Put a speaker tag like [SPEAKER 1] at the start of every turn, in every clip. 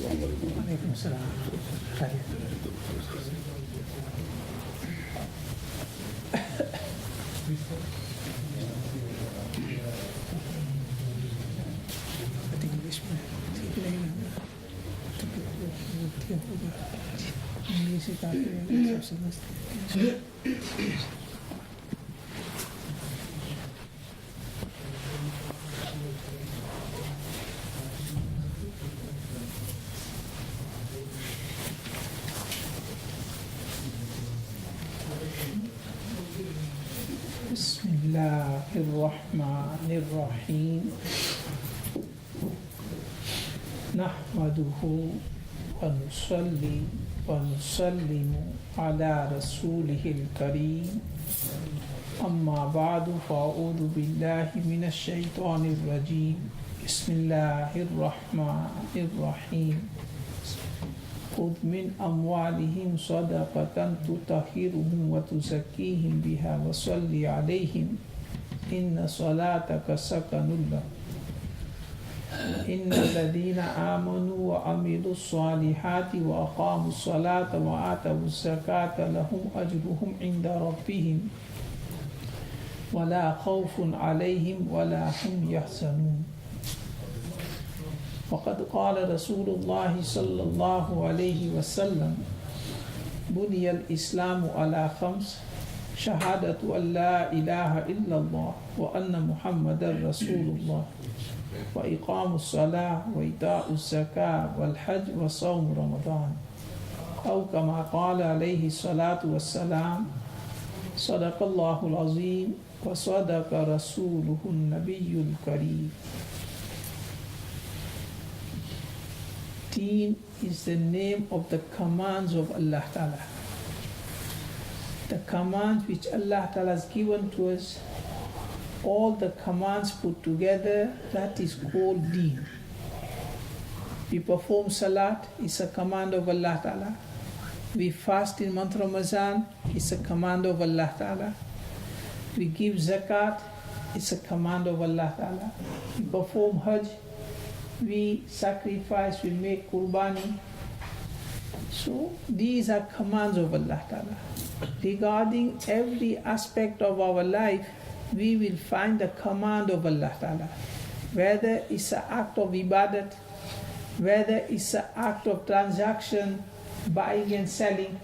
[SPEAKER 1] वालेकुम सलाम। इंग्लिश में ठीक नहीं होगा, इंग्लिश ही काफ़ी सब समझते हैं। बिस्मिल्लाहिर्रहमानिर्रहीम। नहमदुहु व नुसल्ली व नुसल्लिमु अला रसूलिहिल करीम। अम्मा बादु फ़अऊज़ु बिल्लाहि मिनश शैतानिर रजीम। बिस्मिल्लाहिर्रहमानिर्रहीम। खुद मिन अम्वालिहिम सदक़तन तुतहिरुहुम व तुज़क्कीहिम बिहा व सल्लि अलैहिम इन्ना सलातक सकनुल लहुम। इन्नल्लज़ीना आमनू व अमिलुस सालिहाति व अक़ामुस सलाता व आतवुज़ ज़काता लहुम अज्रुहुम इंदा रब्बिहिम वला खौफुन अलैहिम वला हुम यहज़नून। वक़द क़ाल रसूलुल्लाह सल्लल्लाहु अलैहि वसल्लम बुनियल इस्लामु अला खम्स शहादतु अल्ला इलाहा इल्लल्लाह व अन्न मुहम्मदर रसूलुल्लाह व इक़ामुस सलाह व इताउज़ ज़कात वल हज व सौम रमज़ान औ कमा क़ाल अलैहि सलातु वस्सलाम। सदक़ल्लाहुल अज़ीम व सदक़ रसूलुहुन नबियुल करीम। Deen is the name of the commands of Allah Ta'ala. The commands which Allah Ta'ala has given to us, all the commands put together, that is called Deen. We perform Salat, it's a command of Allah Ta'ala. We fast in month Ramadan, it's a command of Allah Ta'ala. We give Zakat, it's a command of Allah Ta'ala. We perform Hajj, we sacrifice, we make qurbani. So these are commands of Allah Ta'ala. Regarding every aspect of our life, we will find the command of Allah Ta'ala. Whether it's an act of ibadat, whether it's an act of transaction, buying and selling,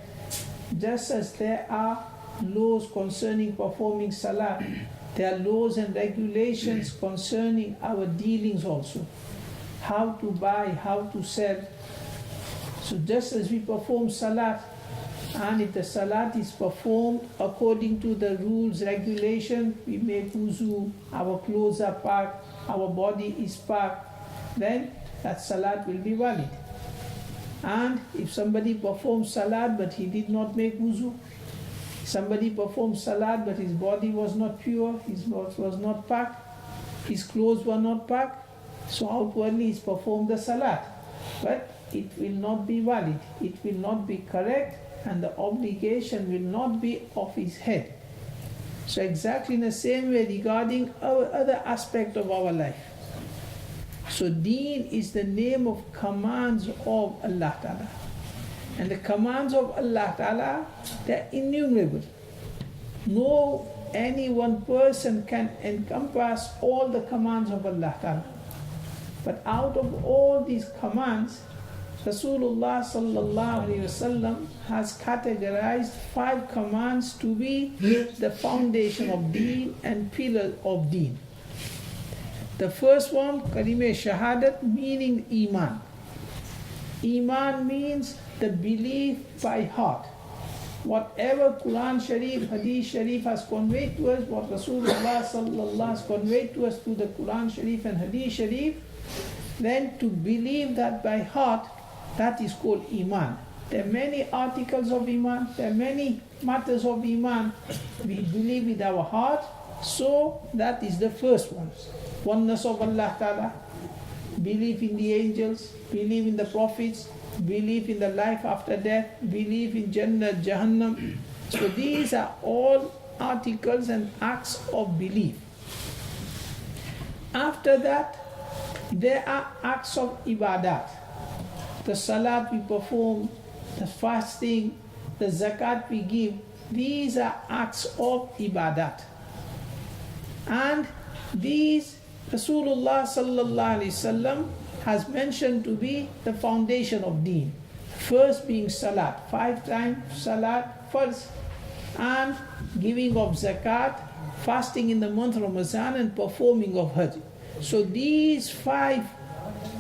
[SPEAKER 1] just as there are laws concerning performing salah, there are laws and regulations concerning our dealings also. How to buy, how to sell. So just as we perform salat, and if the salat is performed according to the rules, regulation, we make wuzu, our clothes are packed, our body is packed, then that salat will be valid. And if somebody performs salat but he did not make wuzu, somebody performed salat but his body was not pure, his body was not packed, his clothes were not packed, so outwardly he's performed the salat, but it will not be valid, it will not be correct, and the obligation will not be off his head. So exactly in the same way regarding our other aspect of our life. So Deen is the name of commands of Allah Ta'ala. And the commands of Allah Ta'ala, they are innumerable. No any one person can encompass all the commands of Allah Ta'ala. But out of all these commands, Rasulullah sallallahu alaihi wasallam has categorized 5 commands to be the foundation of Deen and pillar of Deen. The first one, Kalime Shahadat, meaning Iman. Iman means the belief by heart. Whatever Quran Sharif, Hadith Sharif has conveyed to us, what Rasulullah sallallahu has conveyed to us through the Quran Sharif and Hadith Sharif, then to believe that by heart, that is called Iman. There are many articles of Iman, there are many matters of Iman. We believe with our heart, so that is the first one. Oneness of Allah Ta'ala, belief in the angels, belief in the prophets, belief in the life after death, belief in Jannah, Jahannam. So these are all articles and acts of belief. After that, there are acts of ibadat. the salat we perform, the fasting, the zakat we give, these are acts of ibadat. And these Rasulullah sallallahu alaihi wasallam has mentioned to be the foundation of deen. First being salat, 5 times salat first, and giving of zakat, fasting in the month of Ramadan, and performing of Hajj. So these 5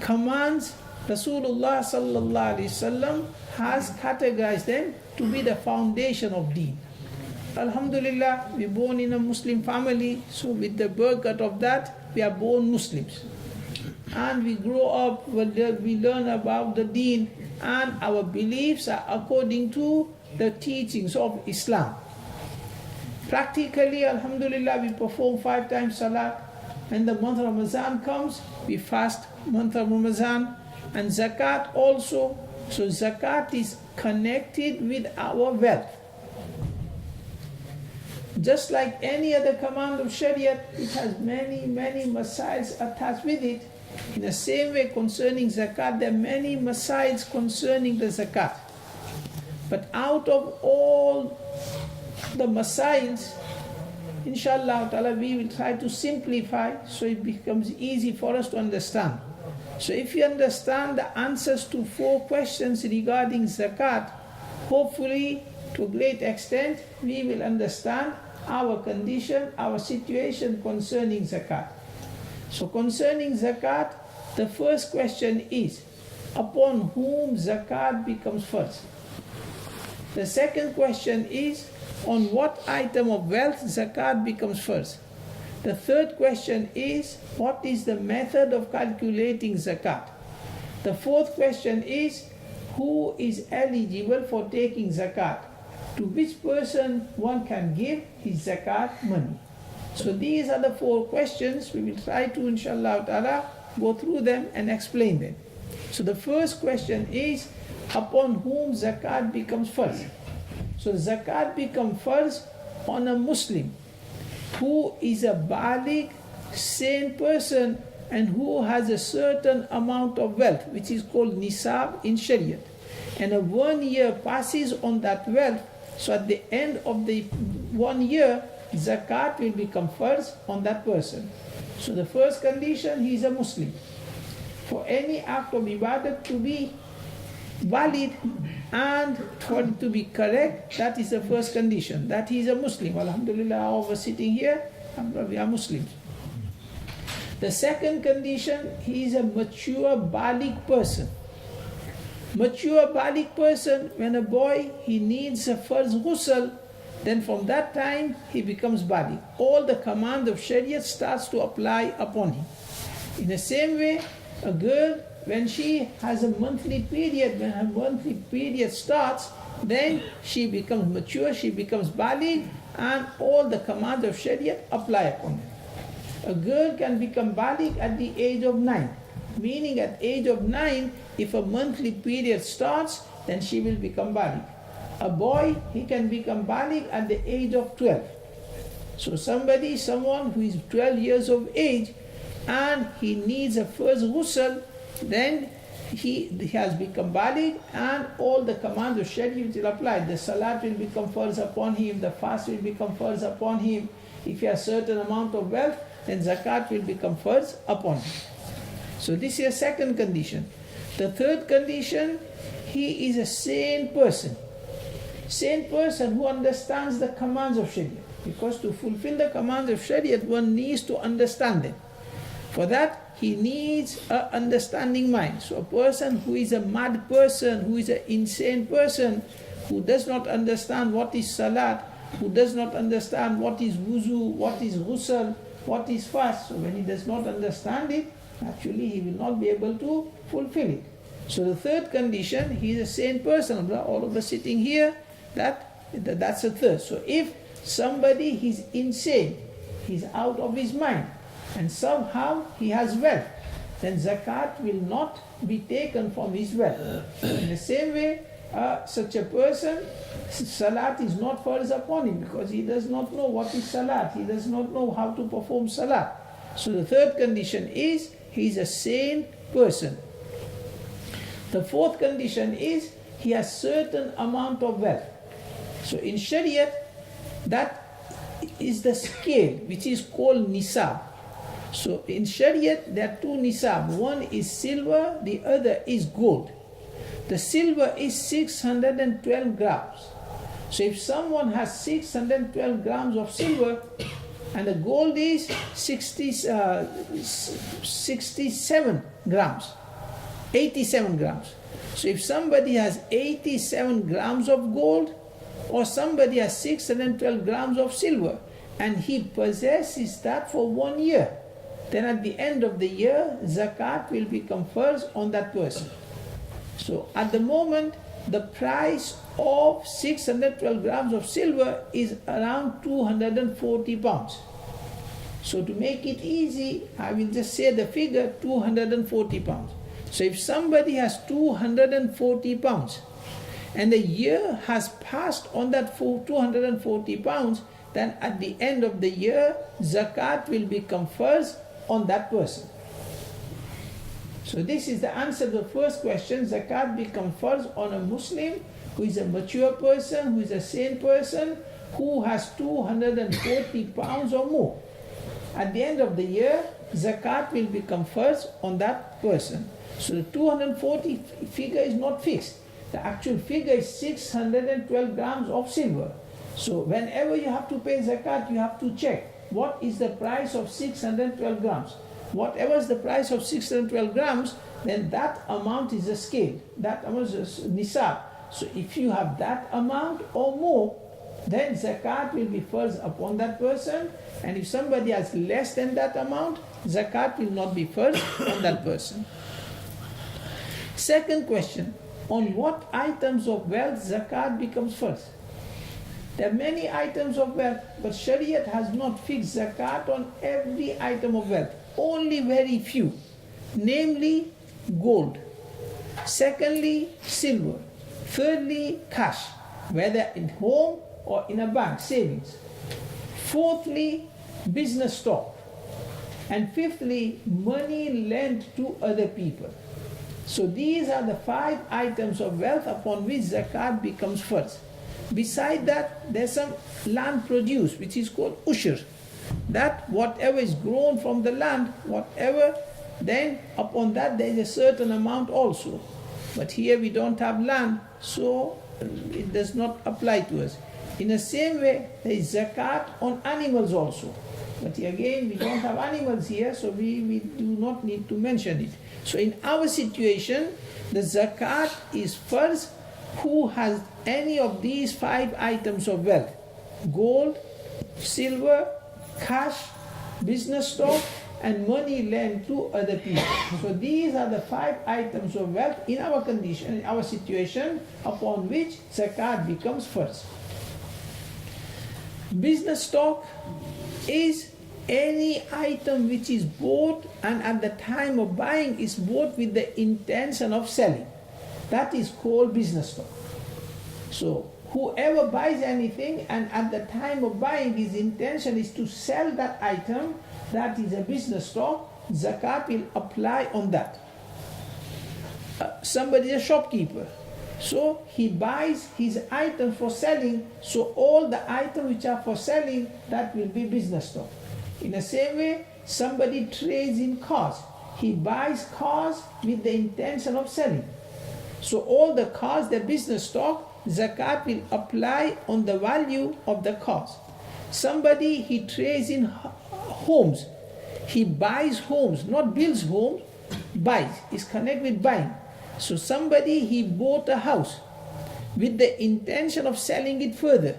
[SPEAKER 1] commands, Rasulullah sallallahu alaihi wasallam has categorized them to be the foundation of deen. Alhamdulillah, we're born in a Muslim family, so with the barakat of that, we are born Muslims. And we grow up, we learn about the deen, and our beliefs are according to the teachings of Islam. Practically, alhamdulillah, we perform 5 times salat. When the month of Ramadan comes, we fast month of Ramadan, and zakat also. So zakat is connected with our wealth. Just like any other command of Sharia, it has many masails attached with it. In the same way concerning zakat, there are many masails concerning the zakat. But out of all the masails, inshallah ta'ala, we will try to simplify so it becomes easy for us to understand. So if you understand the answers to 4 questions regarding zakat, hopefully to a great extent we will understand our condition, our situation concerning zakat. So concerning zakat, the first question is, upon whom zakat becomes first? The second question is, on what item of wealth zakat becomes first? The third question is, what is the method of calculating zakat? The fourth question is, who is eligible for taking zakat? To which person one can give his zakat money? So these are the 4 questions. We will try to, inshallah ta'ala, go through them and explain them. So the first question is, upon whom zakat becomes first? So zakat becomes first on a Muslim who is a baligh, sane person, and who has a certain amount of wealth, which is called nisab in Sharia. And a 1 year passes on that wealth, so at the end of the 1 year, zakat will become first on that person. So the first condition, he is a Muslim. For any act of ibadat to be valid and for it to be correct, that is the first condition, that he is a Muslim. Alhamdulillah, all of us sitting here, we are Muslims. The second condition, he is a mature baligh person. Mature baligh person, when a boy, he needs a first ghusl, then from that time he becomes baligh. All the command of Sharia starts to apply upon him. In the same way, a girl, when she has a monthly period, when her monthly period starts, then she becomes mature, she becomes baligh, and all the commands of Sharia apply upon her. A girl can become baligh at the age of 9, meaning at age of 9, if a monthly period starts, then she will become baligh. A boy, he can become baligh at the age of 12. So someone who is 12 years of age and he needs a first ghusl, then he has become baligh, and all the commands of Sharia will apply. The salat will become first upon him, the fast will become first upon him. If he has certain amount of wealth, then zakat will become first upon him. So this is a second condition. The third condition, he is a sane person. Sane person who understands the commands of Sharia. Because to fulfill the commands of Sharia, one needs to understand them. For that, he needs an understanding mind. So a person who is a mad person, who is an insane person, who does not understand what is salat, who does not understand what is wuzu, what is ghusl, what is fast. So when he does not understand it, actually he will not be able to fulfill it. So the third condition, he is a sane person. All of us sitting here, that's a third. So if somebody is insane, he's out of his mind, and somehow he has wealth, then zakat will not be taken from his wealth. In the same way, such a person, salat is not first upon him because he does not know what is salat. He does not know how to perform salat. So the third condition is he is a sane person. The fourth condition is he has certain amount of wealth. So in Shariat, that is the scale which is called nisab. So in Shariat, there are two nisab. One is silver, the other is gold. The silver is 612 grams. So if someone has 612 grams of silver and the gold is 67 grams, 87 grams. So if somebody has 87 grams of gold or somebody has 612 grams of silver and he possesses that for 1 year, then at the end of the year, zakat will become first on that person. So at the moment, the price of 612 grams of silver is around 240 pounds. So to make it easy, I will just say the figure 240 pounds. So if somebody has 240 pounds and a year has passed on that 240 pounds, then at the end of the year, zakat will become first on that person. So this is the answer to the first question. Zakat becomes first on a Muslim who is a mature person, who is a sane person, who has 240 pounds or more. At the end of the year, zakat will become first on that person. So the 240 figure is not fixed. The actual figure is 612 grams of silver. So whenever you have to pay zakat, you have to check what is the price of 612 grams. Whatever is the price of 612 grams, then that amount is a scale. That amount is nisab. So if you have that amount or more, then zakat will be first upon that person. And if somebody has less than that amount, zakat will not be first on that person. Second question, on what items of wealth zakat becomes first? There are many items of wealth, but Shariat has not fixed zakat on every item of wealth. Only very few, namely gold. Secondly, silver. Thirdly, cash, whether in home or in a bank, savings. Fourthly, business stock. And fifthly, money lent to other people. So these are the 5 items of wealth upon which zakat becomes first. Beside that, there's some land produce which is called ushur. That whatever is grown from the land, whatever, then upon that there is a certain amount also. But here we don't have land, so it does not apply to us. In the same way, there is zakat on animals also. But again, we don't have animals here, so we do not need to mention it. So in our situation, the zakat is first who has any of these 5 items of wealth: gold, silver, cash, business stock, and money lent to other people. So these are the 5 items of wealth in our condition, in our situation, upon which zakat becomes first. Business stock is any item which is bought and at the time of buying is bought with the intention of selling. That is called business stock. So whoever buys anything and at the time of buying his intention is to sell that item, that is a business stock, zakat will apply on that. Somebody is a shopkeeper, so he buys his item for selling, so all the items which are for selling, that will be business stock. In the same way, somebody trades in cars, he buys cars with the intention of selling. So all the cars, the business stock, zakat will apply on the value of the cars. Somebody, he trades in homes, he buys homes, not builds homes, buys, is connected with buying. So somebody, he bought a house with the intention of selling it further.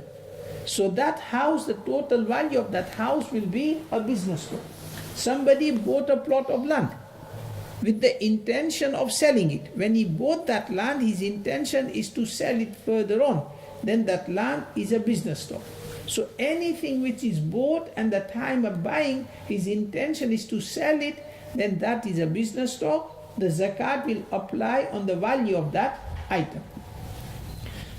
[SPEAKER 1] So that house, the total value of that house will be a business stock. Somebody bought a plot of land with the intention of selling it. When he bought that land, his intention is to sell it further on. Then that land is a business stock. So anything which is bought and the time of buying, his intention is to sell it, then that is a business stock. The zakat will apply on the value of that item.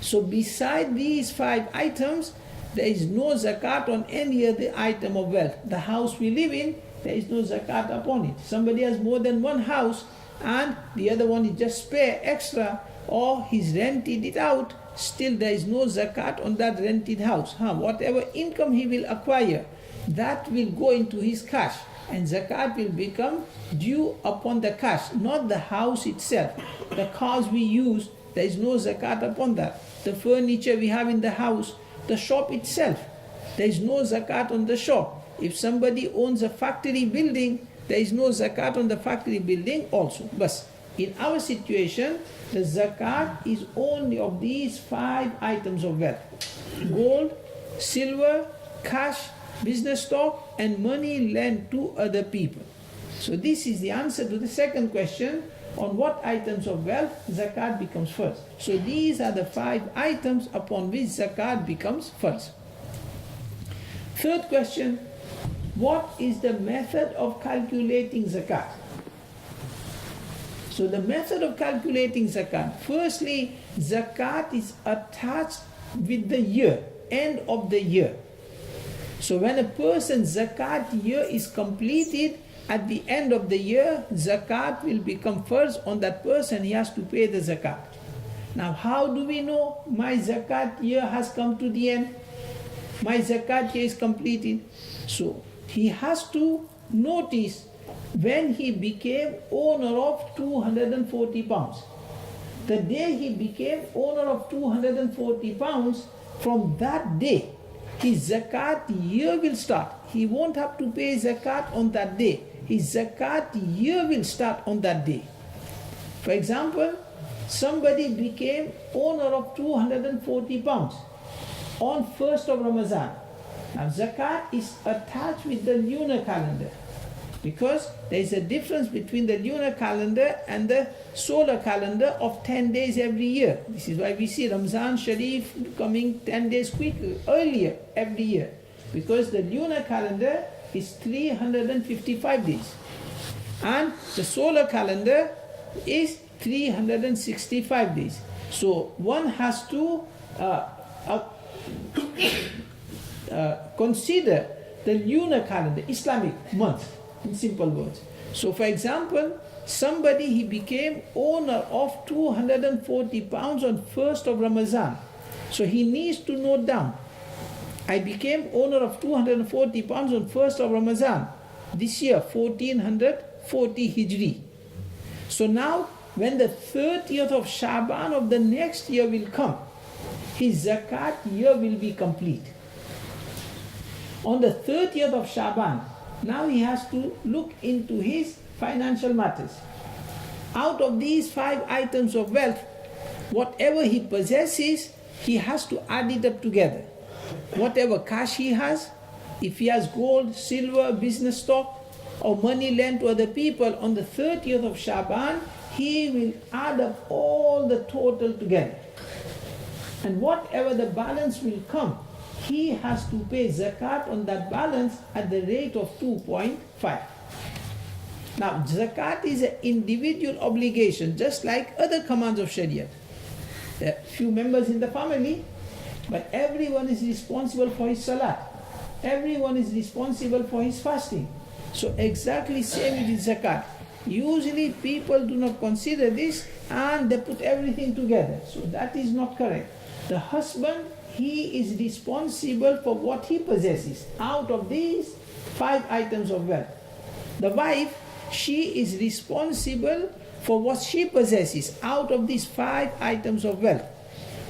[SPEAKER 1] So beside these 5 items, there is no zakat on any other item of wealth. The house we live in, there is no zakat upon it. Somebody has more than one house, and the other one is just spare extra, or he's rented it out, still there is no zakat on that rented house. Whatever income he will acquire, that will go into his cash, and zakat will become due upon the cash, not the house itself. The cars we use, there is no zakat upon that. The furniture we have in the house, the shop itself, there is no zakat on the shop. If somebody owns a factory building, there is no zakat on the factory building also. But in our situation, the zakat is only of these 5 items of wealth: gold, silver, cash, business stock, and money lent to other people. So this is the answer to the second question, on what items of wealth zakat becomes first. So these are the 5 items upon which zakat becomes first. Third question, what is the method of calculating zakat? So the method of calculating zakat, firstly, zakat is attached with the year, end of the year. So when a person's zakat year is completed, at the end of the year, zakat will become first on that person. He has to pay the zakat. Now how do we know my zakat year has come to the end? My zakat year is completed. So he has to notice when he became owner of 240 pounds. The day he became owner of 240 pounds, from that day, his zakat year will start. He won't have to pay zakat on that day. His zakat year will start on that day. For example, somebody became owner of 240 pounds on 1st of Ramadan. Now zakat is attached with the lunar calendar, because there is a difference between the lunar calendar and the solar calendar of 10 days every year. This is why we see Ramzan Sharif coming 10 days earlier every year, because the lunar calendar is 355 days and the solar calendar is 365 days. So one has to consider the lunar calendar, Islamic month, in simple words. So for example, somebody, he became owner of 240 pounds on 1st of Ramadan. So he needs to note down, I became owner of 240 pounds on 1st of Ramadan, this year 1440 Hijri. So now when the 30th of Shaban of the next year will come, his zakat year will be complete. On the 30th of Shaban, now he has to look into his financial matters. Out of these 5 items of wealth, whatever he possesses, he has to add it up together. Whatever cash he has, if he has gold, silver, business stock, or money lent to other people, on the 30th of Shaban, he will add up all the total together. And whatever the balance will come, he has to pay zakat on that balance at the rate of 2.5. Now, zakat is an individual obligation, just like other commands of Sharia. There are few members in the family, but everyone is responsible for his salat. Everyone is responsible for his fasting. So exactly same with zakat. Usually people do not consider this and they put everything together. So that is not correct. The husband, he is responsible for what he possesses out of these 5 items of wealth. The wife, she is responsible for what she possesses out of these 5 items of wealth.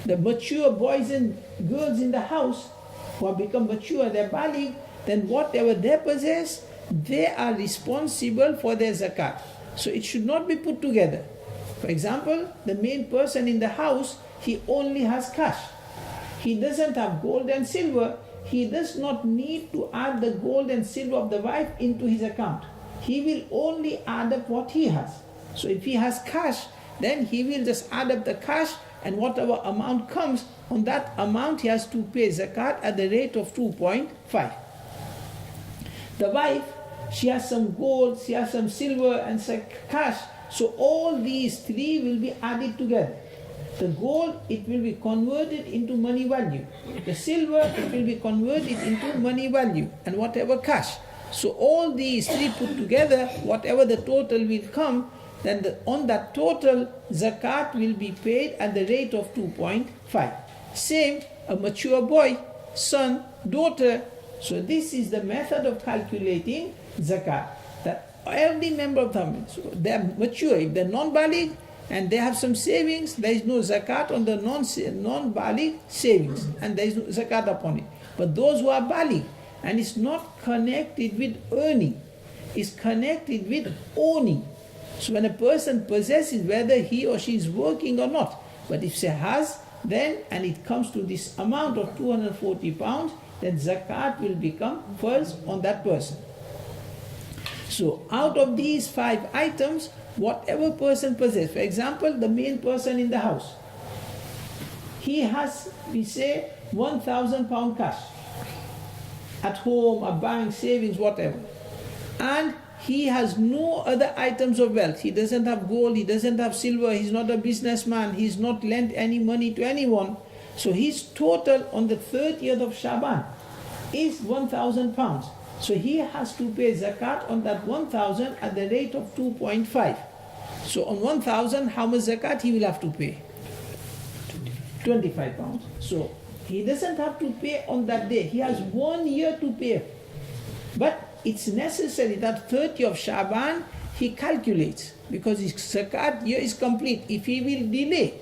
[SPEAKER 1] The mature boys and girls in the house who have become mature, they're baligh, then whatever they possess, they are responsible for their zakat. So it should not be put together. For example, the main person in the house, he only has cash. He doesn't have gold and silver. He does not need to add the gold and silver of the wife into his account. He will only add up what he has. So if he has cash, then he will just add up the cash, and whatever amount comes, on that amount he has to pay zakat at the rate of 2.5. The wife, she has some gold, she has some silver and some cash. So all these 3 will be added together. The gold, it will be converted into money value. The silver, it will be converted into money value, and whatever cash. So all these 3 put together, whatever the total will come, then on that total, zakat will be paid at the rate of 2.5. Same, a mature boy, son, daughter. So this is the method of calculating zakat. That every member of the family, so they are mature. If they are non-baligh and they have some savings, there is no zakat on the non-baligh savings, and there is no zakat upon it. But those who are baligh, and it's not connected with earning, it's connected with owning. So when a person possesses, whether he or she is working or not, but if she has, then, and it comes to this amount of 240 pounds, then zakat will become first on that person. So out of these 5 items, whatever person possesses, for example, the main person in the house, he has, we say, 1,000 pound cash at home, a bank, savings, whatever. And he has no other items of wealth. He doesn't have gold, he doesn't have silver, he's not a businessman, he's not lent any money to anyone. So his total on the 30th of Shaban is 1,000 pounds. So he has to pay zakat on that 1,000 at the rate of 2.5. So on 1,000, how much zakat he will have to pay? 25 pounds. So he doesn't have to pay on that day. He has 1 year to pay. But it's necessary that 30th of Shaban he calculates, because his zakat year is complete. If he will delay,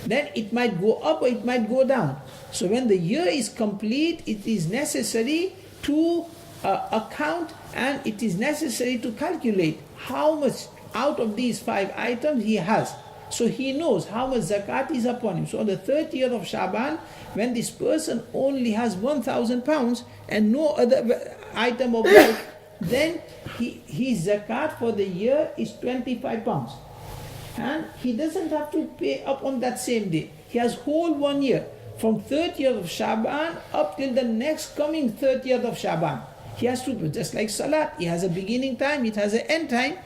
[SPEAKER 1] then it might go up or it might go down. So when the year is complete, it is necessary to account, and it is necessary to calculate how much out of these 5 items he has. So he knows how much zakat is upon him. So on the 30th of Shaban, when this person only has 1,000 pounds and no other item of wealth, then his zakat for the year is 25 pounds. And he doesn't have to pay up on that same day. He has whole 1 year, from 30th of Shaban up till the next coming 30th of Shaban. He has to do, just like Salat, it has a beginning time, it has an end time.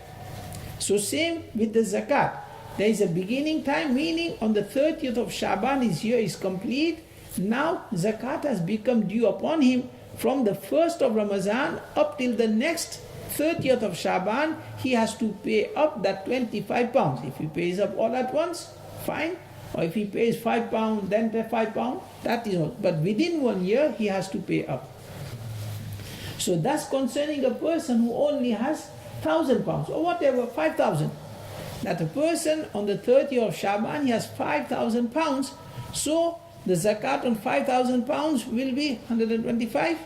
[SPEAKER 1] So same with the zakat. There is a beginning time, meaning on the 30th of Shaban his year is complete. Now zakat has become due upon him from the 1st of Ramadan up till the next 30th of Shaban. He has to pay up that 25 pounds. If he pays up all at once, fine. Or if he pays 5 pounds, then the 5 pounds, that is all. But within 1 year he has to pay up. So that's concerning a person who only has 1,000 pounds or whatever, 5,000. That a person on the 30th of Shaban, he has 5,000 pounds. So the zakat on 5,000 pounds will be 125.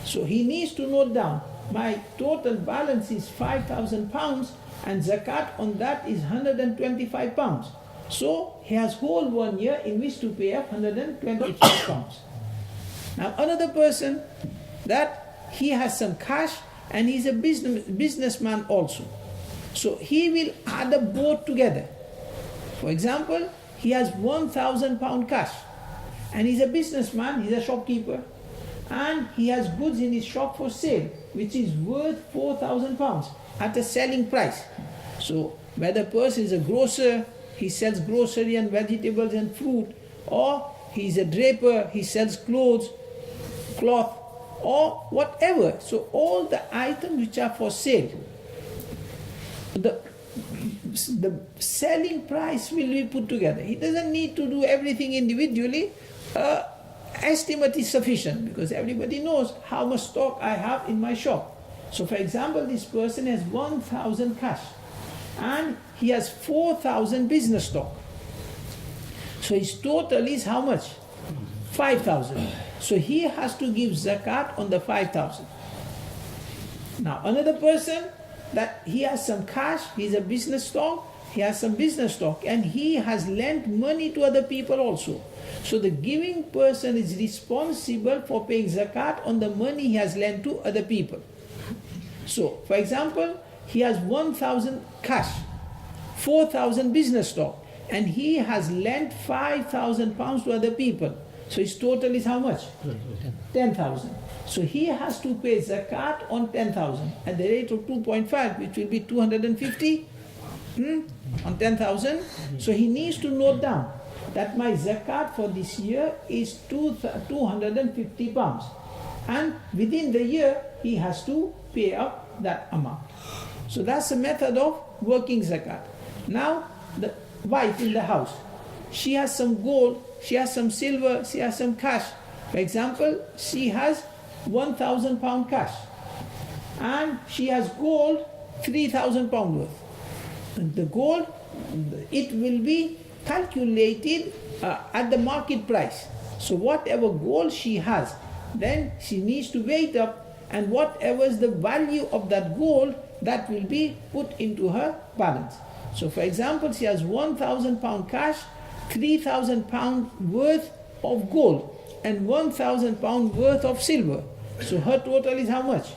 [SPEAKER 1] So he needs to note down, my total balance is 5,000 pounds and zakat on that is 125 pounds. So he has whole 1 year in which to pay up 125 pounds. Now another person that he has some cash and he's a businessman also. So he will add up both together. For example, he has 1,000 pound cash and he's a businessman, he's a shopkeeper, and he has goods in his shop for sale which is worth 4,000 pounds at a selling price. So whether the person is a grocer, he sells grocery and vegetables and fruit, or he's a draper, he sells cloth, or whatever. So all the items which are for sale, the selling price will be put together. He doesn't need to do everything individually. Estimate is sufficient, because everybody knows how much stock I have in my shop. So for example, this person has 1,000 cash and he has 4,000 business stock. So his total is how much? 5,000. So he has to give zakat on the 5,000. Now another person that he has some cash, he's a business stock, he has some business stock and he has lent money to other people also. So the giving person is responsible for paying zakat on the money he has lent to other people. So for example, he has 1,000 cash, 4,000 business stock, and he has lent 5,000 pounds to other people. So his total is how much? 10,000. So he has to pay zakat on 10,000 at the rate of 2.5, which will be 250 on 10,000. So he needs to note down that my zakat for this year is 250 pounds. And within the year, he has to pay up that amount. So that's the method of working zakat. Now, the wife in the house, she has some gold, she has some silver, she has some cash. For example, she has 1,000 pound cash and she has gold 3,000 pound worth. And the gold, it will be calculated at the market price. So whatever gold she has, then she needs to weigh it up, and whatever is the value of that gold, that will be put into her balance. So for example, she has 1,000 pound cash, 3,000 pound worth of gold, and 1,000 pound worth of silver. So her total is how much?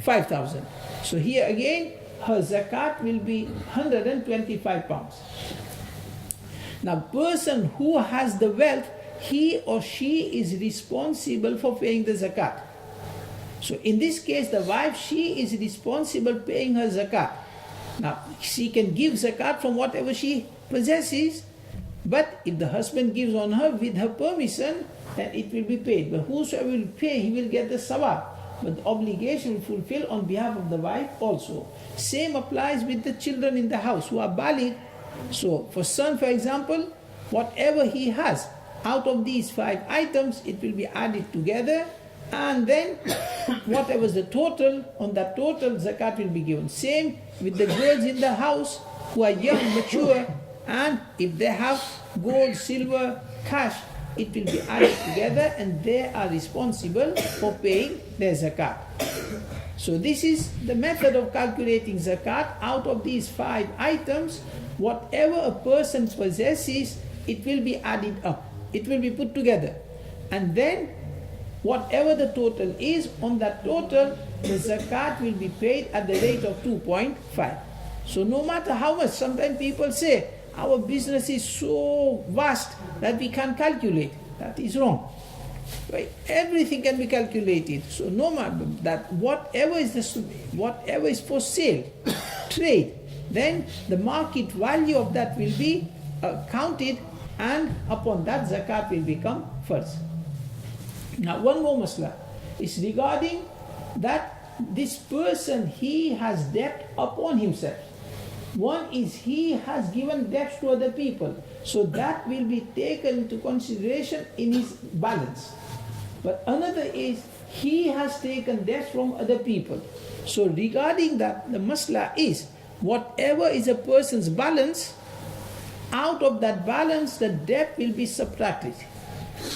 [SPEAKER 1] 5,000. So here again, her zakat will be 125 pounds. Now, person who has the wealth, he or she is responsible for paying the zakat. So in this case, the wife, she is responsible paying her zakat. Now, she can give zakat from whatever she possesses, but if the husband gives on her with her permission, then it will be paid. But whosoever will pay, he will get the sawab. But the obligation will fulfill on behalf of the wife also. Same applies with the children in the house who are baligh. So for son, for example, whatever he has, out of these 5 items, it will be added together, and then whatever is the total, on that total zakat will be given. Same with the girls in the house who are young, mature, and if they have gold, silver, cash, it will be added together and they are responsible for paying their zakat. So this is the method of calculating zakat. Out of these 5 items, whatever a person possesses, it will be added up. It will be put together. And then whatever the total is, on that total, the zakat will be paid at the rate of 2.5. So no matter how much, sometimes people say, our business is so vast that we can't calculate. That is wrong. Right? Everything can be calculated. So no matter that, whatever is for sale, trade, then the market value of that will be counted, and upon that zakat will become first. Now one more masla is regarding that this person, he has debt upon himself. One is he has given debts to other people, so that will be taken into consideration in his balance. But another is he has taken debts from other people. So regarding that, the masla is, whatever is a person's balance, out of that balance the debt will be subtracted.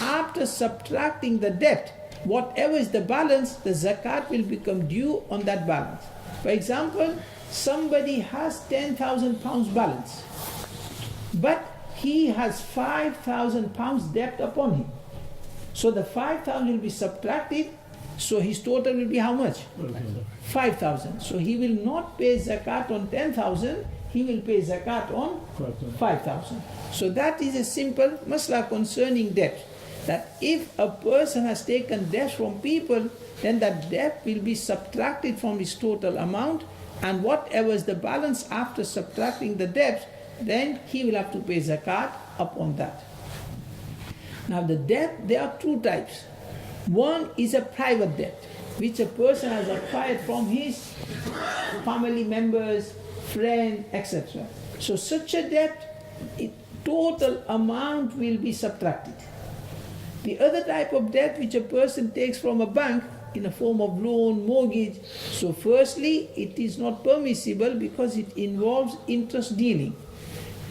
[SPEAKER 1] After subtracting the debt, whatever is the balance, the zakat will become due on that balance. For example, somebody has 10,000 pounds balance, but he has 5,000 pounds debt upon him. So the 5,000 will be subtracted, so his total will be how much? 5,000. So he will not pay zakat on 10,000, he will pay zakat on 5,000. So that is a simple masla concerning debt. That if a person has taken debt from people, then that debt will be subtracted from his total amount, and whatever is the balance after subtracting the debt, then he will have to pay zakat upon that. Now the debt, there are 2 types. One is a private debt, which a person has acquired from his family members, friend, etc. So such a debt, total amount will be subtracted. The other type of debt which a person takes from a bank in a form of loan, mortgage, so firstly, it is not permissible because it involves interest dealing.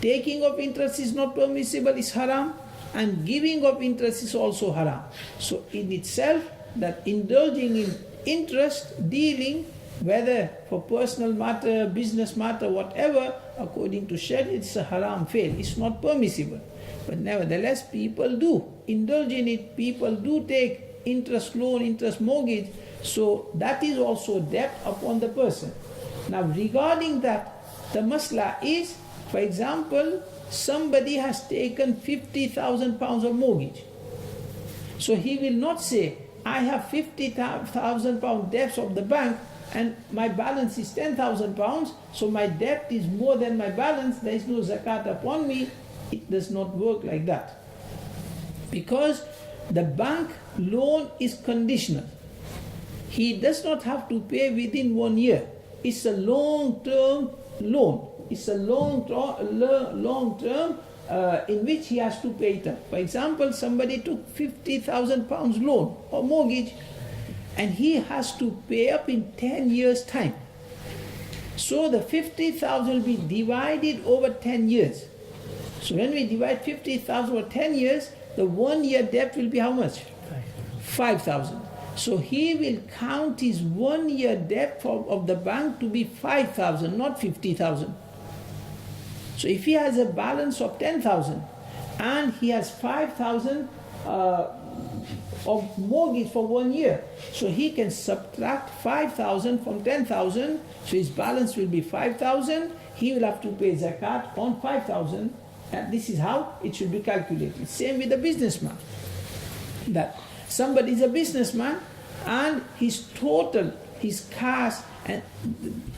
[SPEAKER 1] Taking of interest is not permissible, is haram, and giving of interest is also haram. So in itself, that indulging in interest dealing, whether for personal matter, business matter, whatever, according to Sharia, it's a haram fail. It's not permissible. But nevertheless, people do indulge in it. People do take interest loan, interest mortgage. So that is also debt upon the person. Now regarding that, the masla is, for example, somebody has taken 50,000 pounds of mortgage. So he will not say, I have 50,000 pound debts of the bank and my balance is 10,000 pounds, so my debt is more than my balance, there is no zakat upon me. It does not work like that. Because the bank loan is conditional. He does not have to pay within 1 year. it's a long-term loan. It's a long-term in which he has to pay it up. For example, somebody took £50,000 loan or mortgage, and he has to pay up in 10 years' time. So the 50,000 will be divided over 10 years. So when we divide 50,000 over 10 years, the 1 year debt will be how much? 5,000. So he will count his 1 year debt of the bank to be 5,000, not 50,000. So if he has a balance of 10,000 and he has 5,000 of mortgage for 1 year, so he can subtract 5,000 from 10,000, so his balance will be 5,000. He will have to pay zakat on 5,000, and this is how it should be calculated. Same with a businessman. That somebody is a businessman and his total, his cash and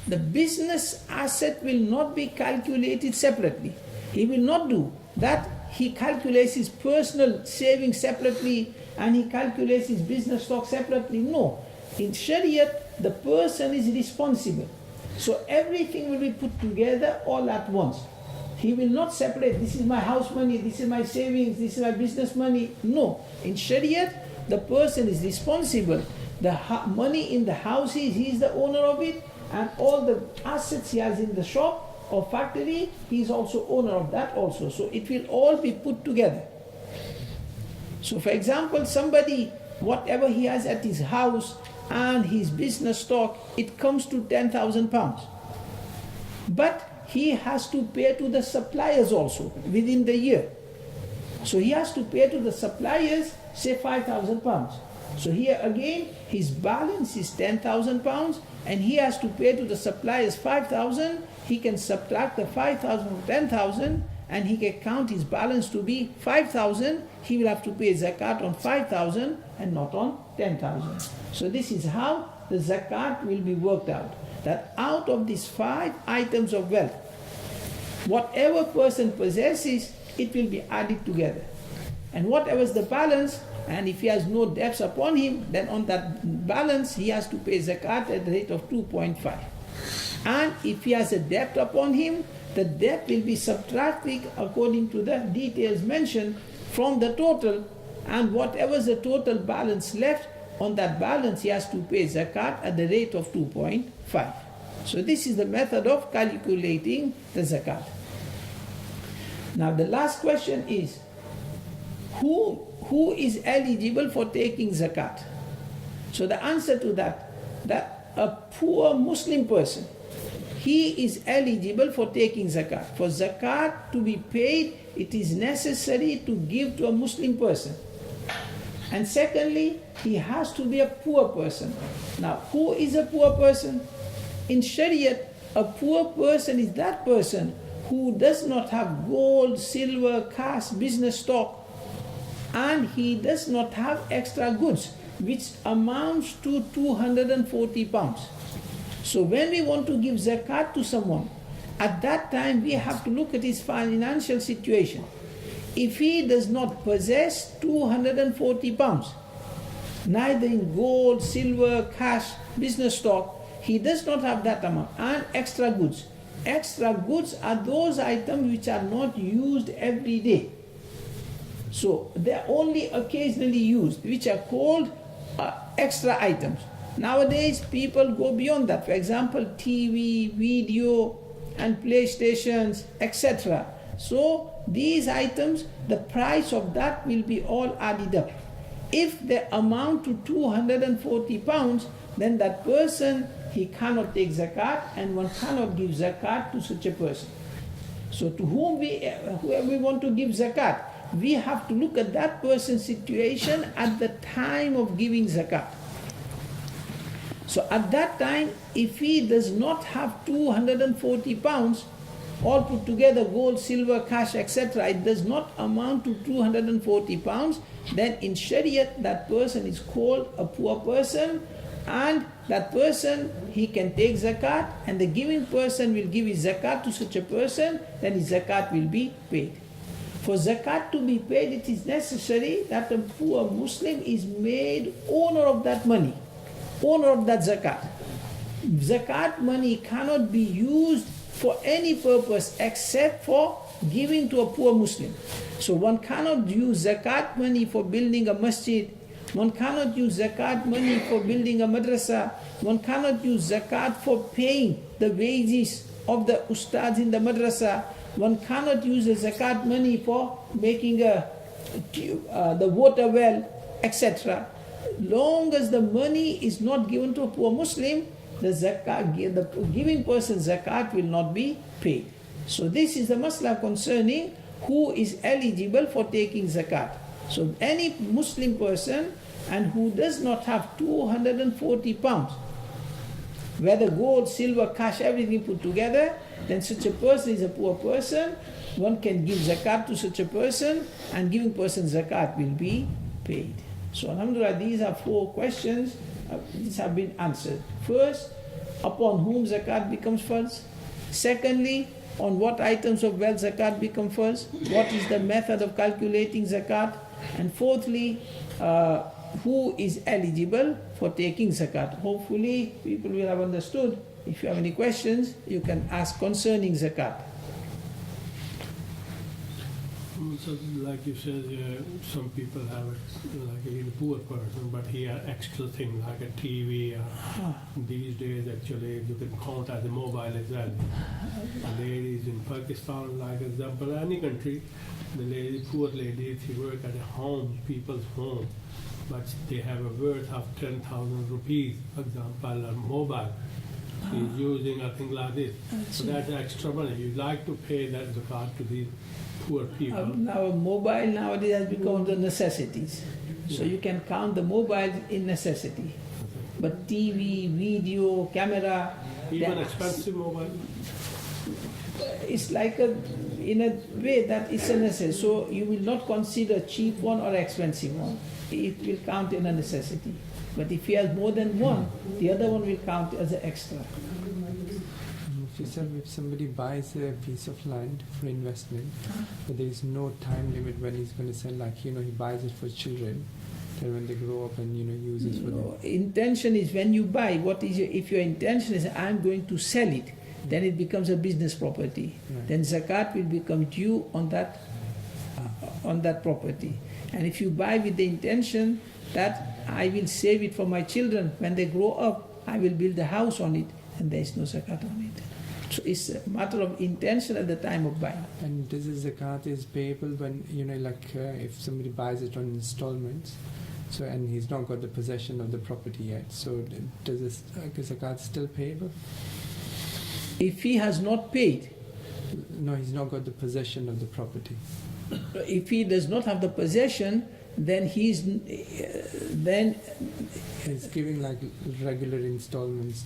[SPEAKER 1] the business asset will not be calculated separately. He will not do that. He calculates his personal savings separately and he calculates his business stock separately. No. In Sharia, the person is responsible. So everything will be put together all at once. He will not separate, this is my house money, this is my savings, this is my business money. No. In Sharia, the person is responsible. The money in the house, he is the owner of it, and all the assets he has in the shop or factory, he is also owner of that also. So it will all be put together. So for example, somebody, whatever he has at his house and his business stock, it comes to £10,000. But he has to pay to the suppliers also within the year. So he has to pay to the suppliers, say £5,000. So here again, his balance is £10,000 and he has to pay to the suppliers 5,000. He can subtract the 5,000 from 10,000 and he can count his balance to be 5,000. He will have to pay zakat on 5,000 and not on 10,000. So this is how the zakat will be worked out. That out of these 5 items of wealth, whatever person possesses, it will be added together. And whatever is the balance, and if he has no debts upon him, then on that balance he has to pay zakat at the rate of 2.5. And if he has a debt upon him, the debt will be subtracted according to the details mentioned from the total, and whatever is the total balance left, on that balance he has to pay zakat at the rate of 2.5. So this is the method of calculating the zakat. Now the last question is, who is eligible for taking zakat? So the answer to that a poor Muslim person, he is eligible for taking zakat. For zakat to be paid, it is necessary to give to a Muslim person. And secondly, he has to be a poor person. Now, who is a poor person? In Sharia, a poor person is that person who does not have gold, silver, cash, business stock, and he does not have extra goods, which amounts to £240. So when we want to give zakat to someone, at that time we have to look at his financial situation. If he does not possess £240, neither in gold, silver, cash, business stock, he does not have that amount, and extra goods. Extra goods are those items which are not used every day. So they are only occasionally used, which are called extra items. Nowadays people go beyond that. For example, TV, video and PlayStations, etc. So these items, the price of that will be all added up. If they amount to £240, then that person, he cannot take zakat, and one cannot give zakat to such a person. So to whoever we want to give zakat, we have to look at that person's situation at the time of giving zakat. So at that time, if he does not have £240, all put together, gold, silver, cash, etc., it does not amount to £240, then in Sharia that person is called a poor person, and that person, he can take zakat, and the giving person will give his zakat to such a person, then his zakat will be paid. For zakat to be paid, it is necessary that a poor Muslim is made owner of that money, owner of that zakat. Zakat money cannot be used for any purpose except for giving to a poor Muslim. So one cannot use zakat money for building a masjid. One cannot use zakat money for building a madrasa. One cannot use zakat for paying the wages of the ustads in the madrasa. One cannot use the zakat money for making the water well, etc. Long as the money is not given to a poor Muslim, the giving person zakat will not be paid. So this is the mas'ala concerning who is eligible for taking zakat. So any Muslim person and who does not have 240 pounds, whether gold, silver, cash, everything put together, then such a person is a poor person. One can give zakat to such a person, and giving person zakat will be paid. So alhamdulillah, these are 4 questions. These have been answered. First, upon whom zakat becomes first. Secondly, on what items of wealth zakat become first. What is the method of calculating zakat? And fourthly, who is eligible for taking zakat. Hopefully people will have understood. If you have any questions, you can ask concerning zakat.
[SPEAKER 2] So like you said, some people have it, like a poor person, but he has extra things like a TV. These days, actually, you can count as a mobile as well. The ladies in Pakistan, like example, any country, the lady, poor ladies, she work at a home, people's home, but they have a worth of 10,000 rupees, for example, a mobile. He's using a thing like this. So that's extra money. You like to pay that zakat to these poor people.
[SPEAKER 1] Now mobile nowadays has become the necessities. So you can count the mobile in necessity. But TV, video, camera...
[SPEAKER 2] Even expensive mobile?
[SPEAKER 1] It's like in a way that it's a necessity. So you will not consider cheap one or expensive one. It will count in a necessity. But if he has more than one, the other one will count as an extra.
[SPEAKER 3] If somebody buys a piece of land for investment, but there is no time limit when he's going to sell, like, he buys it for children, then when they grow up and, use it for them.
[SPEAKER 1] Intention is when you buy, if your intention is, I'm going to sell it, then it becomes a business property. Right. Then zakat will become due on that property. And if you buy with the intention that I will save it for my children, when they grow up, I will build a house on it, and there is no zakat on it. So it's a matter of intention at the time of buying.
[SPEAKER 3] And this is zakat is payable when, if somebody buys it on installments, so and he's not got the possession of the property yet, so does this zakat still payable?
[SPEAKER 1] If he has not paid?
[SPEAKER 3] No, he's not got the possession of the property.
[SPEAKER 1] If he does not have the possession, then he's
[SPEAKER 3] giving like regular installments.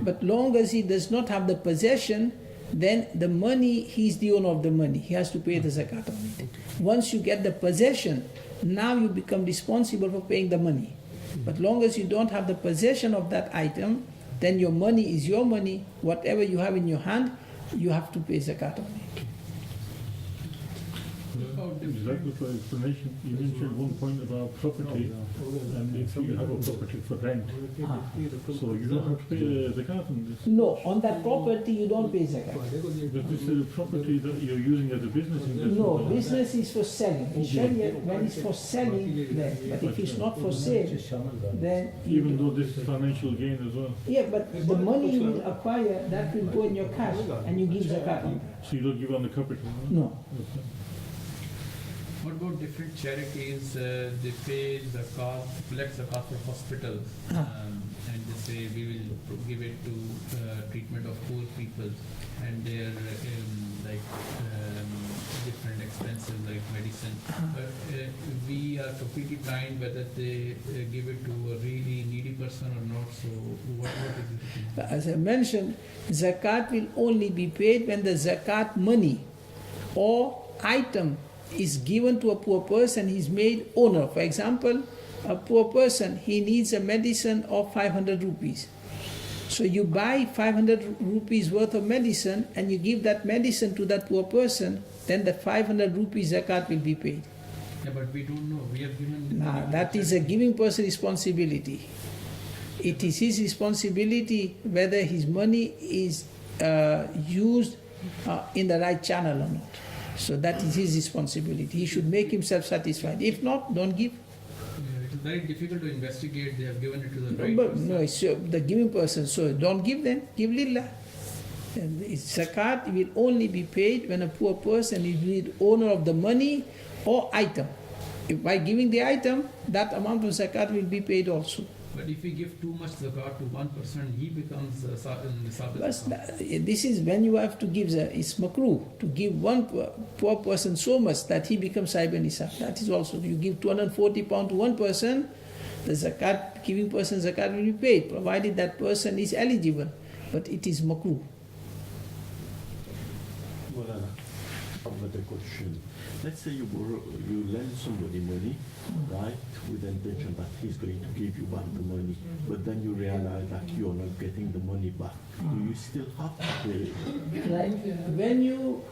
[SPEAKER 1] But long as he does not have the possession, then the money, he's the owner of the money. He has to pay the zakat on it. Okay. Once you get the possession, now you become responsible for paying the money. But long as you don't have the possession of that item, then your money is your money. Whatever you have in your hand, you have to pay zakat on it.
[SPEAKER 4] Exactly for explanation. You mentioned one point about property, and if you have a property for rent, so you don't have to pay zakat on this.
[SPEAKER 1] No, on that property you don't pay zakat.
[SPEAKER 4] But this is a property that you're using as a business investment.
[SPEAKER 1] No, business is for selling. In Sharia, when it's for selling, then. But if it's not for sale, then...
[SPEAKER 4] Even though this is financial gain as well.
[SPEAKER 1] Yeah, but the money you will acquire, that will go in your cash, and you give zakat on that.
[SPEAKER 4] So you don't give on the capital?
[SPEAKER 1] No.
[SPEAKER 4] Okay.
[SPEAKER 5] What about different charities? They pay zakat, collect zakat for hospitals, and they say we will give it to treatment of poor people, and they're different expenses like medicine. But we are completely blind whether they give it to a really needy person or not. So what is it?
[SPEAKER 1] As I mentioned, zakat will only be paid when the zakat money or item is given to a poor person, he's made owner. For example, a poor person, he needs a medicine of 500 rupees. So you buy 500 rupees worth of medicine and you give that medicine to that poor person, then the 500 rupees zakat will be paid.
[SPEAKER 5] Yeah, but we don't know. We have given...
[SPEAKER 1] That is a giving person responsibility. It is his responsibility whether his money is used in the right channel or not. So that is his responsibility. He should make himself satisfied. If not, don't give.
[SPEAKER 5] Yeah, it is very difficult to investigate. They have given it to the right
[SPEAKER 1] But
[SPEAKER 5] person.
[SPEAKER 1] no, it's the giving person. So don't give then. Give lillah. And zakat will only be paid when a poor person is the owner of the money or item. If by giving the item, that amount of zakat will be paid also.
[SPEAKER 5] But if we give too much zakat to one person, he becomes nisab.
[SPEAKER 1] But this is when you have to give it's makruh to give one poor person so much that he becomes sahib nisab. That is also, you give 240 pounds to one person, the zakat, giving person zakat will be paid, provided that person is eligible. But it is makruh.
[SPEAKER 6] Well, I've got a question. Let's say you lend somebody money, right, with the intention that he's going to give you back the money, but then you realize that you're not getting the money back. Do you still have to pay?
[SPEAKER 1] Right? When you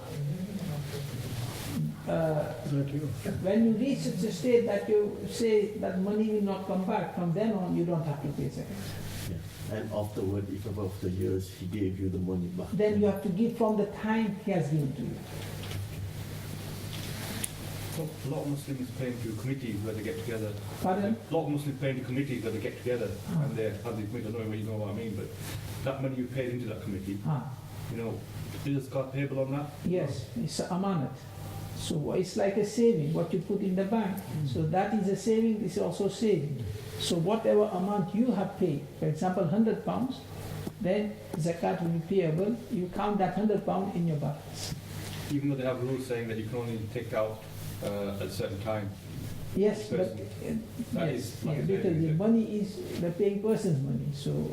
[SPEAKER 1] reach such a state that you say that money will not come back, from then on you don't have to pay zakat.
[SPEAKER 6] Yeah. And afterward, if above the years he gave you the money back,
[SPEAKER 1] Then you have to give from the time he has given to you.
[SPEAKER 7] A lot of Muslims pay into committees where they get together.
[SPEAKER 1] Pardon?
[SPEAKER 7] A lot of Muslims pay into committees where they get together and they have the committee. I don't know whether you know what I mean, but that money you paid into that committee, you know, is zakat payable on that?
[SPEAKER 1] Yes, it's amanat. So it's like a saving, what you put in the bank. So that is a saving, this is also saving. So whatever amount you have paid, for example 100 pounds, then zakat will be payable. You count that 100 pounds in your balance.
[SPEAKER 7] Even though they have rules saying that you can only take out at a certain time.
[SPEAKER 1] Yes, but
[SPEAKER 7] That
[SPEAKER 1] yes,
[SPEAKER 7] is like
[SPEAKER 1] yeah,
[SPEAKER 7] a
[SPEAKER 1] because
[SPEAKER 7] saving,
[SPEAKER 1] the
[SPEAKER 7] is it?
[SPEAKER 1] money is the paying person's money, so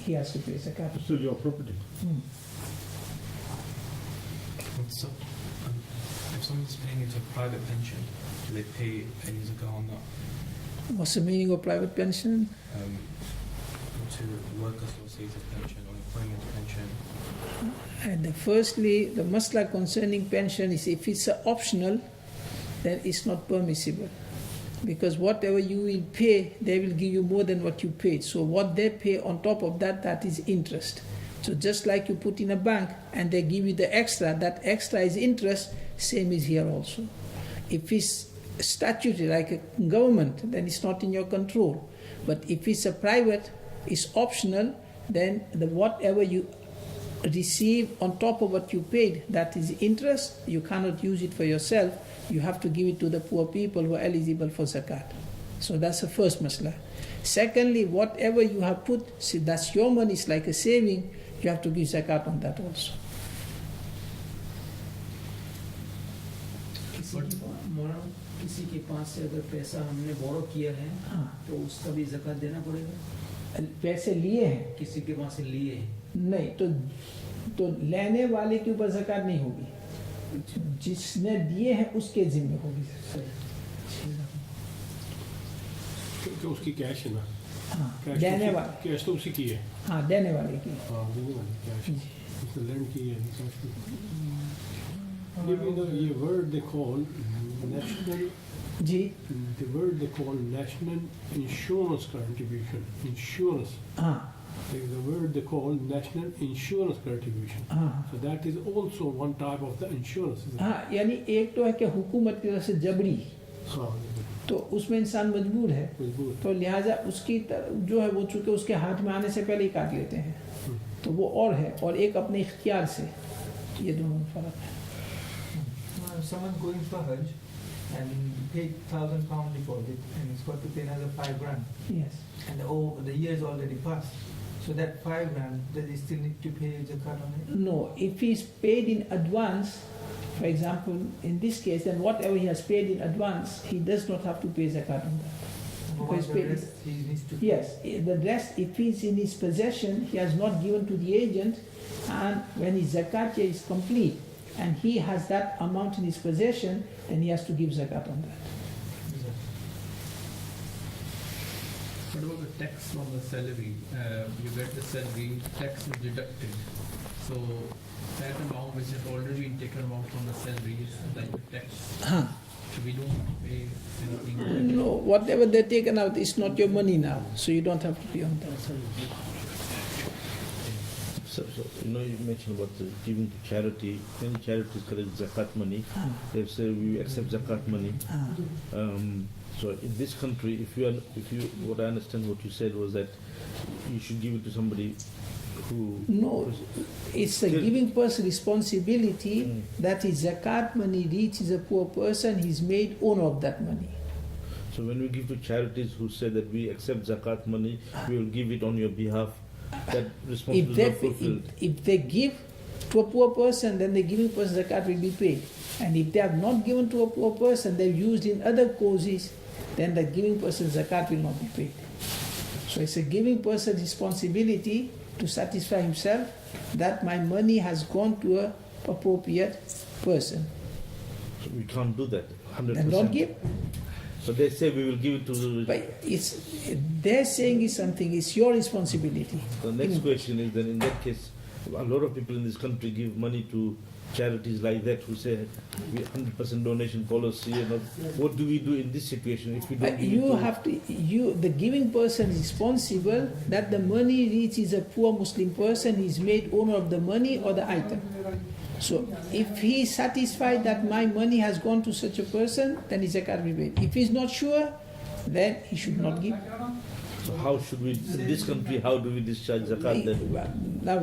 [SPEAKER 1] he has to pay zakat.
[SPEAKER 4] It's still your property.
[SPEAKER 8] So, if someone's paying into a private pension, do they pay any zakat on that?
[SPEAKER 1] What's the meaning of private pension?
[SPEAKER 8] To work associated pension or employment pension?
[SPEAKER 1] And firstly, the masla concerning pension is if it's optional, then it's not permissible. Because whatever you will pay, they will give you more than what you paid. So what they pay on top of that, that is interest. So just like you put in a bank and they give you the extra, that extra is interest, same is here also. If it's statutory, like a government, then it's not in your control. But if it's a private, it's optional, then whatever you receive on top of what you paid, that is interest. You cannot use it for yourself. You have to give it to the poor people who are eligible for zakat. So that's the first masla. Secondly, whatever you have put, see, that's your money, it's like a saving, you have to give zakat on that also.
[SPEAKER 9] किसी के पास से अगर पैसा हमने बोरो किया है तो उसका भी ज़कात देना पड़ेगा।
[SPEAKER 1] पैसे लिए हैं
[SPEAKER 9] किसी के पास से लिए हैं
[SPEAKER 1] नहीं तो लेने वाले के ऊपर ज़कात नहीं होगी, जिसने दिए हैं उसके जिम्मे होगी।
[SPEAKER 2] क्योंकि उसकी कैश है ना,
[SPEAKER 1] हाँ, देने वाले,
[SPEAKER 2] कैश तो उसी की है।
[SPEAKER 1] हाँ, देने वाले की।
[SPEAKER 2] हाँ, देने वाले कैश, उसने लैंड की है कैश की। ये वर्ड they call national,
[SPEAKER 1] जी,
[SPEAKER 2] the word they call national insurance contribution, insurance.
[SPEAKER 1] हाँ,
[SPEAKER 2] There is a word they call national insurance contribution.
[SPEAKER 1] हाँ,
[SPEAKER 2] So that is also one type of the insurance. Isn't it?
[SPEAKER 1] हाँ, यानी एक तो है कि हुकूमत की तरफ से जबरी,
[SPEAKER 2] हाँ,
[SPEAKER 1] तो उसमें इंसान मजबूर है,
[SPEAKER 2] मजबूर।
[SPEAKER 1] तो लिहाजा उसकी जो है वो चूँकि उसके हाथ में आने से पहले ही काट लेते हैं, तो वो और है, और एक अपने इख्तियार से, ये दोनों में फ़र्क है।
[SPEAKER 3] Someone going for Hajj and paid £1,000 deposit and he's got to pay another £5,000
[SPEAKER 1] Yes.
[SPEAKER 3] and the year's already passed. So that £5,000, does he still need to pay zakat on it?
[SPEAKER 1] No, if he's paid in advance, for example, in this case, then whatever he has paid in advance, he does not have to pay zakat on that.
[SPEAKER 3] But
[SPEAKER 1] Because
[SPEAKER 3] the
[SPEAKER 1] paid-
[SPEAKER 3] rest he needs to pay.
[SPEAKER 1] Yes, the rest, if he's in his possession, he has not given to the agent, and when his zakat year is complete, and he has that amount in his possession, then he has to give zakat on that.
[SPEAKER 5] What about the tax from the salary? You get the salary, tax is deducted. So that amount which has already been taken out from the salaries, like the tax, so we don't pay anything.
[SPEAKER 1] No, whatever they're taken out is not your money now, so you don't have to pay on that.
[SPEAKER 10] So, you mentioned about the giving to charity. Many charities collect zakat money. They say we accept zakat money. So in this country, what I understand what you said was that you should give it to somebody who.
[SPEAKER 1] No, it's the giving person responsibility that his zakat money reaches a poor person, he's made owner of that money.
[SPEAKER 10] So when we give to charities who say that we accept zakat money, we will give it on your behalf, that responsibility is not fulfilled.
[SPEAKER 1] If they give to a poor person, then the giving person zakat will be paid. And if they have not given to a poor person, they've used in other causes, then the giving person's zakat will not be paid. So it's a giving person's responsibility to satisfy himself that my money has gone to a appropriate person.
[SPEAKER 10] So we can't do that 100%.
[SPEAKER 1] Then don't give.
[SPEAKER 10] So they say we will give it to the.
[SPEAKER 1] But they're saying is something, it's your responsibility.
[SPEAKER 10] The next question is then in that case, a lot of people in this country give money to charities like that who say we 100% donation policy. And what do we do in this situation if we don't give
[SPEAKER 1] the giving person is responsible that the money reaches a poor Muslim person, he's made owner of the money or the item. So if he is satisfied that my money has gone to such a person, then his zakat will be paid. If he's not sure, then he should not give.
[SPEAKER 10] So how should we, in this country, how do we discharge zakat then?
[SPEAKER 1] Now,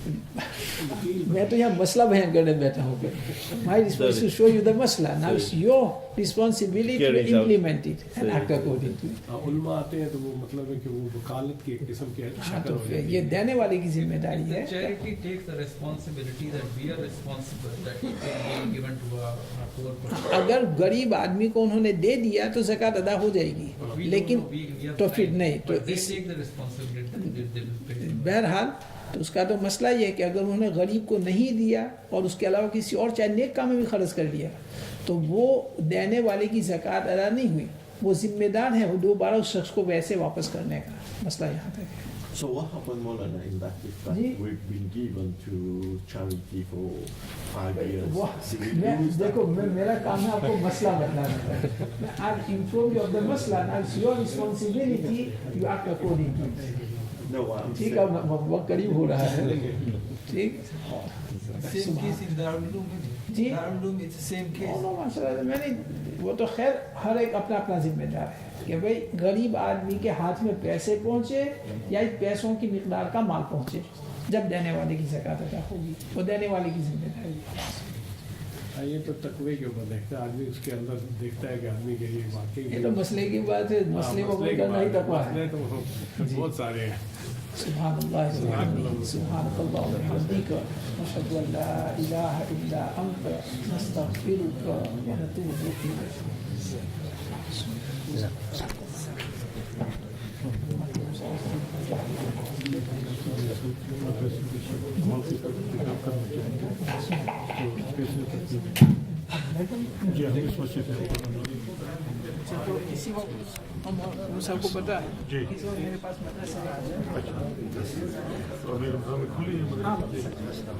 [SPEAKER 1] मैं तो यहाँ मसला बयान करने बैठा हूँ. My responsibility to show you the masla. Now it's your responsibility to implement it and act according to it.
[SPEAKER 2] Ulama आते हैं तो वो मतलब है कि वो वकालत की एक किस्म की
[SPEAKER 1] हाँ तो फिर ये देने वाले की जिम्मेदारी
[SPEAKER 5] The
[SPEAKER 1] है.
[SPEAKER 5] charity takes the responsibility that we are responsible that it will be given to a poor person.
[SPEAKER 1] अगर गरीब आदमी को उन्होंने दे दिया तो ज़कात अदा हो जाएगी, लेकिन तो फिर नहीं तो इस बहरहाल तो उसका तो मसला ये है कि अगर उन्होंने गरीब को नहीं दिया और उसके अलावा किसी और चाहे नेक काम में भी खर्च कर लिया तो वो देने वाले की ज़कात अदा नहीं हुई, वो जिम्मेदार है वो दोबारा उस शख्स को वैसे वापस करने का. मसला यहाँ तक है.
[SPEAKER 6] So what happened, Maulana, in that if that we've been given to charity for 5 years?
[SPEAKER 1] देखो मेरा काम है आपको मसला बताना. I've informed you of the masla. Now it's your responsibility. You act according to it.
[SPEAKER 6] No,
[SPEAKER 1] ठीक है वक्त करीब हो रहा है. ठीक.
[SPEAKER 3] Same case in Darul
[SPEAKER 1] ji.
[SPEAKER 3] Darul it's the same case.
[SPEAKER 1] मैंने वो तो खैर हर एक अपना अपना जिम्मेदार है कि भाई गरीब आदमी के हाथ में पैसे पहुँचे या पैसों की मिकदार का माल पहुँचे, जब देने वाले की ज़कात अदा होगी वो देने वाले की जिम्मेदारी है.
[SPEAKER 2] ये तो तकवे के ऊपर देखता है आदमी, उसके अंदर देखता है कि आदमी के लिए वाकई
[SPEAKER 1] ये तो मसले की बात है, मसले को कोई करना ही तकवा है.
[SPEAKER 2] बहुत सारे हैं.
[SPEAKER 1] سبحان الله وبحمده سبحانك اللهم وبحمدك نشهد أن لا إله إلا أنت نستغفرك ونتوب إليك. इसी वक्त हम सबको पता है इस वक्त मेरे पास मदरसा है.
[SPEAKER 4] अभी रमजान में खुली है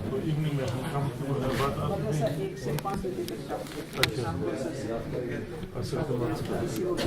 [SPEAKER 4] तो इवनिंग में हम काम के बाद
[SPEAKER 1] मदरसा 1 से 5 बजे तक इसी वक्त